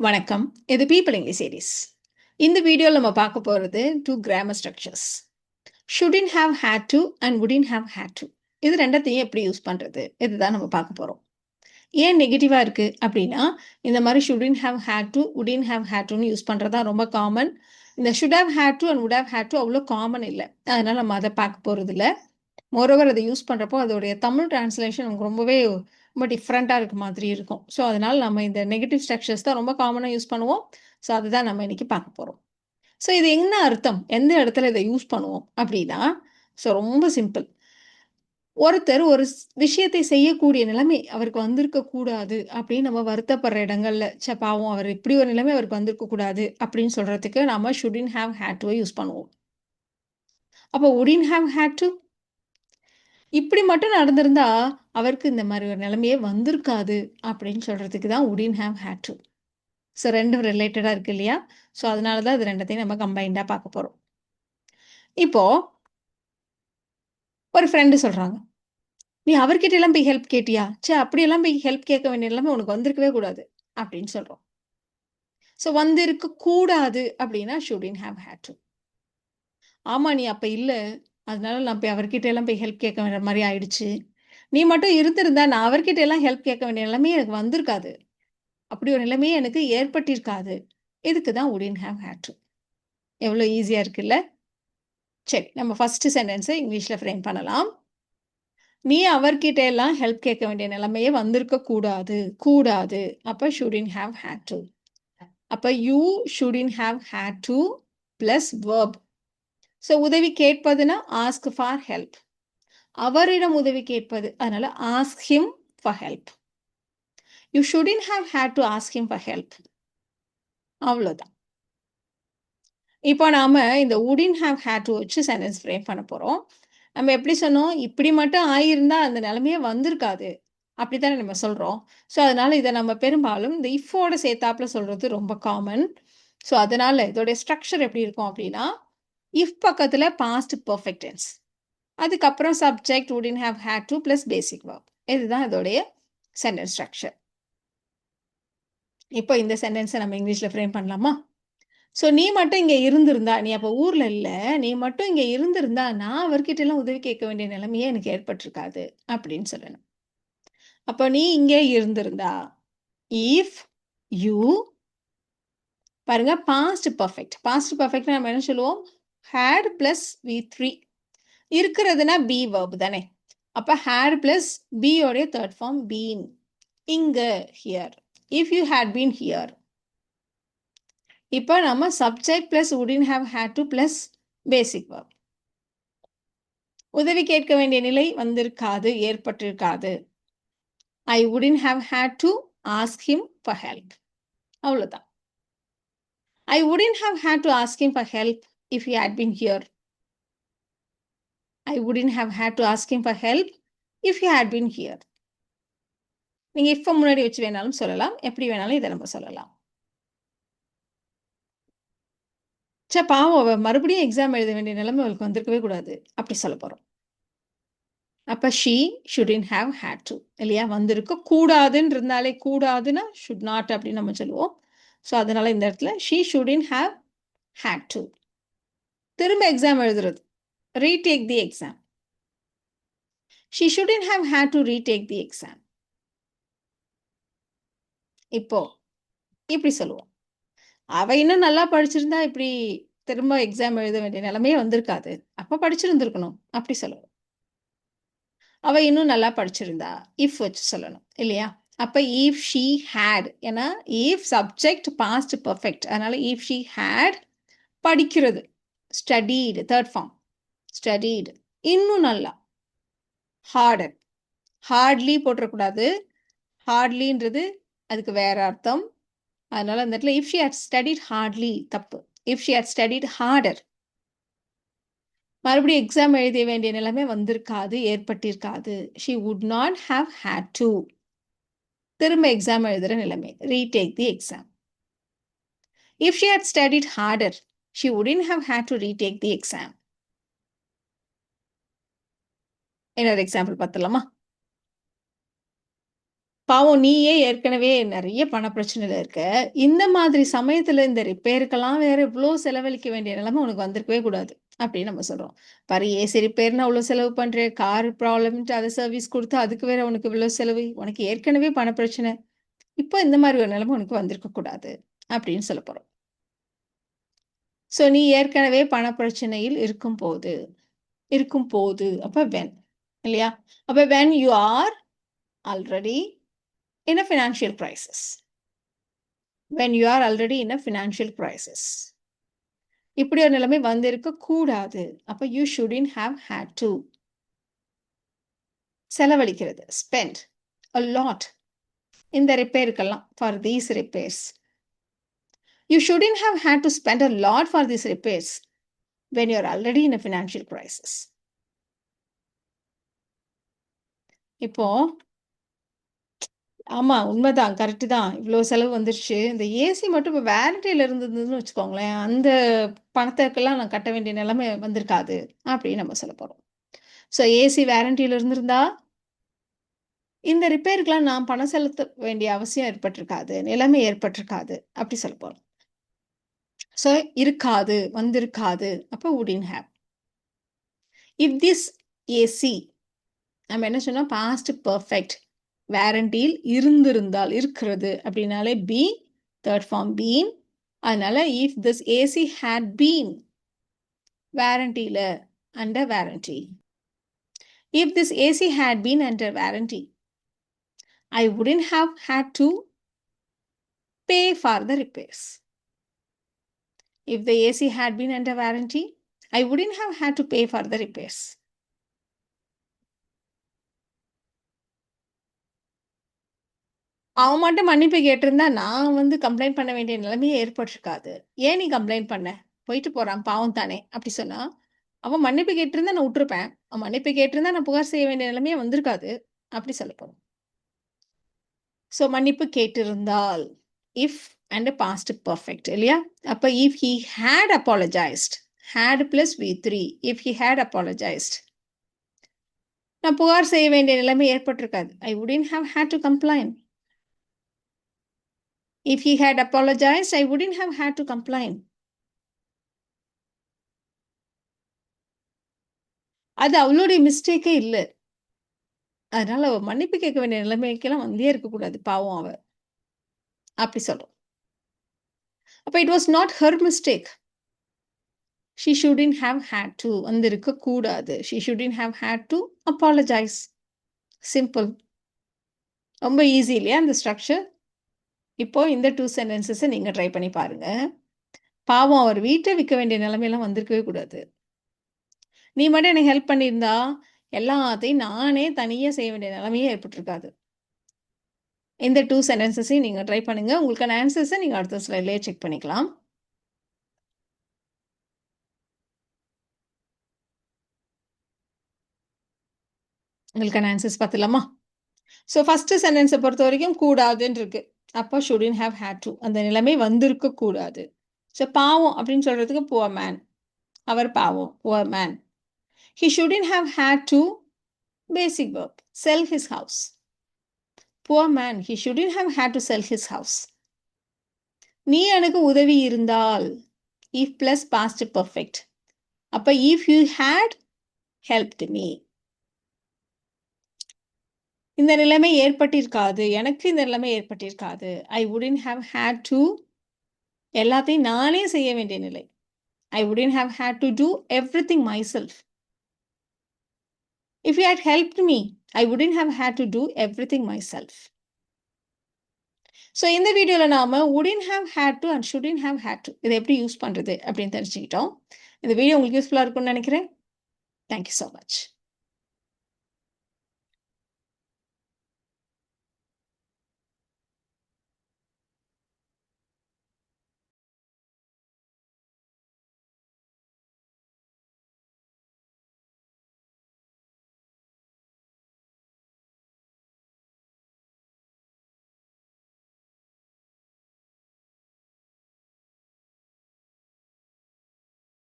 வணக்கம். இது people English series. இந்த வீடியோல நம்ம பார்க்க போறது 2 grammar structures. Shouldn't have had to and wouldn't have had to. இது 2த்தையும் எப்படி யூஸ் பண்றது? இதுதான் நம்ம பார்க்க போறோம். ஏன் நெகட்டிவா இருக்கு அப்படின்னா, இந்த மாதிரி shouldn't have had to, wouldn't have had டுன்னு யூஸ் பண்றது தான் ரொம்ப காமன். இந்த should have had to and would have had to அவ்வளோ காமன் இல்ல. அதனால நம்ம அதை பார்க்க போறது இல்ல. மோரோவர் அதை யூஸ் பண்றப்போ அதோடைய தமிழ் டிரான்ஸ்லேஷன் நமக்கு ரொம்பவே ரொம்ப டிஃப்ரெண்ட்டாக இருக்க மாதிரி இருக்கும். ஸோ அதனால நம்ம இந்த நெகட்டிவ் ஸ்ட்ரக்சர்ஸ் தான் ரொம்ப காமனாக யூஸ் பண்ணுவோம். ஸோ அதுதான் நம்ம இன்னைக்கு பார்க்க போறோம். ஸோ இது என்ன அர்த்தம்? எந்த இடத்துல இதை யூஸ் பண்ணுவோம் அப்படின்னா, ஸோ ரொம்ப சிம்பிள். ஒருத்தர் ஒரு விஷயத்தை செய்யக்கூடிய நிலைமை அவருக்கு வந்திருக்க கூடாது அப்படின்னு நம்ம வருத்தப்படுற இடங்கள்ல, ச்சே பாவம் அவர் இப்படி ஒரு நிலைமை அவருக்கு வந்திருக்க கூடாது அப்படின்னு சொல்றதுக்கு நாம ஷுடின்ட் ஹேவ் ஹேட் டுவை யூஸ் பண்ணுவோம். அப்போ வுடின்ட் ஹேவ் ஹேட் டு இப்படி மட்டும் நடந்திருந்தா, அவருக்கு இந்த மாரி ஒரு நிலைமையே வந்திருக்காது அப்படின்னு சொல்றதுக்கு தான் வுடின்ட் ஹேவ் ஹேட் டு. ஸோ 2ம் ரிலேட்டடா இருக்கு இல்லையா? ஸோ அதனால தான் இது 2த்தையும் நம்ம கம்பைன்டா பார்க்க போறோம். இப்போ ஒரு ஃப்ரெண்ட் சொல்றாங்க. "நீ அவர்கிட்ட எல்லாம் போய் ஹெல்ப் கேட்டியா? ச்சே அப்படியெல்லாம் போய் ஹெல்ப் கேட்க வேண்டிய நிலைமை உனக்கு வந்திருக்கவே கூடாது." அப்படின்னு சொல்றோம். ஸோ வந்திருக்க கூடாது அப்படின்னா ஷுடின்ட் ஹேவ் ஹேட் டு. ஆமா நீ அப்ப இல்ல. அதனால நான் போய் அவர்கிட்ட எல்லாம் போய் ஹெல்ப் கேட்க வேண்டிய மாரி ஆயிடுச்சு. நீ மட்டும் இருந்திருந்தா நான் அவர்கிட்ட எல்லாம் ஹெல்ப் கேட்க வேண்டிய நிலைமையே எனக்கு வந்திருக்காது. அப்படி ஒரு நிலைமையே எனக்கு ஏற்பட்டிருக்காது. இதுக்கு தான் வுடின்ட் ஹேவ் ஹேட் டு. எவ்வளோ ஈஸியா இருக்குல்ல? சரி, நம்ம ஃபர்ஸ்ட் சென்டென்ஸ இங்கிலீஷ்ல ஃப்ரேம் பண்ணலாம். நீ அவர்கிட்ட எல்லாம் ஹெல்ப் கேட்க வேண்டிய நிலைமையே வந்திருக்க கூடாது. கூடாது. அப்ப ஷுடின்ட் ஹேவ் ஹேட் டு. அப்ப you shouldn't have had to plus verb. So உதவி கேட்பதுன்னா ஆஸ்க் ஃபார் ஹெல்ப். அவரிடம் உதவி கேட்பது. அதனால ask him for help. You shouldn't have had to ask him for help. அவ்வளோதான். இப்போ நாம இந்த வுடின்ட் ஹேவ் ஹேட் டு வச்சு சென்டென்ஸ் ஃப்ரேம் பண்ண போறோம். நம்ம எப்படி சொன்னோம்? இப்படி மட்டும் ஆயிருந்தா அந்த நிலைமையே வந்திருக்காது. அப்படித்தானே நம்ம சொல்றோம். ஸோ அதனால இத நம்ம பெரும்பாலும் இந்த இஃப்போட சேர்த்தாப்புல சொல்றது ரொம்ப காமன். ஸோ அதனால இதோடைய ஸ்ட்ரக்சர் எப்படி இருக்கும் அப்படின்னா, இஃப் பக்கத்துல பாஸ்ட் பெர்ஃபெக்ட் டென்ஸ். அதுக்கப்புறம் subject wouldn't have had to plus basic verb. இதுதான் இதோடைய சென்டென்ஸ் ஸ்ட்ரக்சர். இப்போ இந்த சென்டென்ஸை நம்ம இங்கிலீஷ்ல ஃப்ரேம் பண்ணலாமா? ஸோ நீ மட்டும் இங்க இருந்திருந்தா, நீ அப்ப ஊர்ல இல்ல. நீ மட்டும் இங்க இருந்திருந்தா, நான் அவர்கிட்ட எல்லாம் உதவி கேட்க வேண்டிய நிலைமையே எனக்கு ஏற்பட்டிருக்காது அப்படின்னு சொல்லணும். அப்ப நீ இங்கே இருந்திருந்தா, இஃப் யூ பாருங்க பாஸ்ட் பெர்ஃபெக்ட். பாஸ்ட் பெர்ஃபெக்ட்னா நம்ம என்ன சொல்லுவோம்? ஹேட் பிளஸ் V3 இருக்கிறதுனா பி வெர்ப் தானே. அப்ப ஹேட் பிளஸ் பி உடைய தேர்ட் ஃபார்ம் பீன். இங்க here. If you had been here. இப்போ நம்ம subject plus wouldn't have had to plus basic verb. உதவி கேட்க வேண்டிய நிலை வந்திருக்காது, ஏற்பட்டிருக்காது. I wouldn't have had to ask him for help. அவ்வளோதான். I wouldn't have had to ask him for help if he had been here. I wouldn't have had to ask him for help if he had been here. நீங்க இஃப்ப முன்னாடி வச்சு வேணாலும் சொல்லலாம். எப்படி வேணாலும் இதை நம்ம சொல்லலாம். ச்சே பாவம் அவ மறுபடியும் எக்ஸாம் எழுத வேண்டிய நிலைமை அவளுக்கு வந்திருக்கவே கூடாது. அப்படி சொல்ல போறோம். அப்ப she shouldn't have had to இல்லையா? வந்திருக்க கூடாதுன்னு இருந்தாலே கூடாதுன்னா ஷுட் நாட் அப்படின்னு நம்ம சொல்லுவோம். ஸோ அதனால இந்த இடத்துல she shouldn't have had to. திரும்ப எக்ஸாம் எழுதுறது. Retake the exam. She shouldn't have had to retake the exam. இப்போ இப்படி சொல்லுவோம். அவ இன்னும் நல்லா படிச்சிருந்தா இப்படி திரும்ப எக்ஸாம் எழுத வேண்டிய நிலைமையே வந்திருக்காது. அப்ப படிச்சிருந்திருக்கணும். அப்படி சொல்லுவோம். அவ இன்னும் நல்லா படிச்சிருந்தா. இஃப் வச்சு சொல்லணும். இல்லையா? அப்ப இஃப் ஷி ஹேட் ஏன்னா இஃப் சப்ஜெக்ட் பாஸ்ட் பெர்ஃபெக்ட். அதனால இஃப் ஷி ஹேட் படிக்கிறது. Studied third form. ஸ்டடீடு இன்னும் நல்லா. ஹார்டர். ஹார்ட்லி போட்டுறக்கூடாது. ஹார்ட்லின்றது அதுக்கு வேற அர்த்தம். அதனால அந்த இடத்துல if she had studied hardly தப்பு. If she had studied harder. மறுபடியும் எக்ஸாம் எழுத வேண்டிய நிலைமை வந்திருக்காது, ஏற்பட்டிருக்காது. She would not have had to. திரும்ப எக்ஸாம் எழுதுற நிலைமை. Retake the exam. If she had studied harder, she wouldn't have had to retake the exam. இன்னொரு எக்ஸாம்பிள் பார்த்துலாமா? பாவம் நீயே ஏற்கனவே நெறைய பண பிரச்சனையில இருக்க. இந்த மாதிரி சமயத்துல இந்த ரிப்பேருக்கெல்லாம் வேற இவ்ளோ செலவழிக்க வேண்டிய நிலைமை உனக்கு வந்திருக்கவே கூடாது. அப்படின்னு நம்ம சொல்றோம். பாரு ஏசி ரிப்பேர்ன்னு அவ்ளோ செலவு பண்ற. கார் ப்ராப்ளம்ன்ட்டு அத சர்வீஸ் குடுத்து அதுக்கு வேற உனக்கு இவ்ளோ செலவு. உனக்கு ஏற்கனவே பண பிரச்சனை. இப்போ இந்த மாரி ஒரு நிலைமை உனக்கு வந்திருக்க கூடாது. அப்படின்னு சொல்லப் போறோம். ஸோ நீ ஏற்கனவே பண பிரச்சனையில் இருக்கும்போது அப்ப வென் இல்லையா? அப்ப when you are already in a financial crisis. when you are already in a financial crisis. இப்படி ஒரு நிலைமை வந்திருக்க கூடாது. அப்ப you shouldn't have had to. செலவழிக்கிறது. Spend a lot. இந்த ரிப்பேருக்கெல்லாம் for these repairs. You shouldn't have had to spend a lot for these repairs when you're already in a financial crisis. இப்போ ஆமா உண்மைதான். கரெக்ட் தான். இவ்ளோ செலவு வந்துருச்சு. இந்த ஏசி மட்டும் இப்ப வாரண்டில இருந்ததுன்னு வச்சுக்கோங்களேன், அந்த பணத்துக்கெல்லாம் நான் கட்ட வேண்டிய நிலைமை வந்திருக்காது. அப்படின்னு நம்ம சொல்லப் போறோம். ஸோ ஏசி வாரண்டில இருந்திருந்தா, இந்த ரிப்பேருக்குலாம் நான் பணம் செலுத்த வேண்டிய அவசியம் ஏற்பட்டிருக்காது. நிலைமை ஏற்பட்டிருக்காது. அப்படி சொல்லப் போறோம். ஸோ இருக்காது, வந்திருக்காது. அப்ப wouldn't have. If this AC நம்ம என்ன சொன்னோம்? Past perfect. வாரண்டியில் இருந்திருந்தால், இருக்கிறது அப்படின்னாலே பி, தேர்ட் ஃபார்ம் பீன். அதனால if this AC had been வாரண்டில under warranty. If this AC had been under warranty, I wouldn't have had to pay for the repairs. If the AC had been under warranty, I wouldn't have had to pay for the repairs. அவன் மட்டும் மன்னிப்பு கேட்டிருந்தா, நான் வந்து complaint பண்ண வேண்டிய நிலைமையே ஏற்பட்டிருக்காது. ஏன் நீ கம்ப்ளைண்ட் பண்ண? போயிட்டு போறான், பாவம் தானே! அப்படி சொன்னா, அவன் மன்னிப்பு கேட்டிருந்தா நான் உட்டுருப்பேன். அவன் மன்னிப்பு கேட்டிருந்தா நான் புகார் செய்ய வேண்டிய நிலைமையே வந்திருக்காது. அப்படி சொல்லப் போறோம். ஸோ மன்னிப்பு கேட்டிருந்தால், இஃப் அண்ட் பாஸ்ட் பெர்ஃபெக்ட் இல்லையா? அப்ப if he had apologised, had plus V3, if he had apologised, நான் புகார் செய்ய வேண்டிய நிலைமை ஏற்பட்டிருக்காது. I wouldn't have had to complain. If he had apologized, I wouldn't have had to complain. அது அவளுடைய மிஸ்டேக்கே இல்ல. அதனால அவ மன்னிப்பு கேட்க வேண்டிய நிலைமைக்கெல்லாம் வந்தே இருக்கக்கூடாது. பாவம் அவ. அப்படி சொல்றோம். அப்ப it was not her mistake. She shouldn't have had to. வந்திருக்க கூடாது. She shouldn't have had to apologize. Simple. ரொம்ப ஈஸி இல்லையா இந்த ஸ்ட்ரக்சர்? இப்போ இந்த 2 சென்டென்சஸ நீங்க ட்ரை பண்ணி பாருங்க. பாவம் அவர் வீட்ட விக்க வேண்டிய நிலைமையெல்லாம் வந்திருக்கவே கூடாது. நீ மட்டும் எனக்கு ஹெல்ப் பண்ணியிருந்தா, எல்லாத்தையும் நானே தனியா செய்ய வேண்டிய நிலைமையே ஏற்பட்டிருக்காது. இந்த 2 சென்டென்சஸையும் நீங்க ட்ரை பண்ணுங்க. உங்களுக்கான ஆன்சர்ஸ நீங்க அடுத்த ஸ்லைட்லயே செக் பண்ணிக்கலாம். உங்களுக்கான ஆன்சர்ஸ் பார்த்துடலாமா? ஸோ ஃபர்ஸ்ட் சென்டென்ஸ பொறுத்தவரைக்கும் கூடாதுன்னு இருக்கு. அப்போ ஷுட்ன்ட் ஹேவ் ஹேட் டு. அந்த நிலைமை வந்திருக்க கூடாது. ஸோ பாவம் அப்படின்னு சொல்றதுக்கு புவர் மேன். அவர் பாவம். Poor man. He shouldn't have had to, basic verb, sell his house. Poor man, he shouldn't have had to sell his house. நீ எனக்கு உதவி இருந்தால், if plus past perfect. அப்ப if you had helped me. இந்த நிலைமை ஏற்பட்டிருக்காது. எனக்கு இந்த நிலைமை ஏற்பட்டிருக்காது. I wouldn't have had to. எல்லாத்தையும் நானே செய்ய வேண்டிய நிலை. I wouldn't have had to do everything myself. If you had helped me, I wouldn't have had to do everything myself. So இந்த வீடியோல நாம wouldn't have had to and shouldn't have had to இதை எப்படி use பண்றது அப்படின்னு தெரிஞ்சுக்கிட்டோம். இந்த video உங்களுக்கு யூஸ்ஃபுல்லா இருக்கும்னு நினைக்கிறேன். Thank you so much.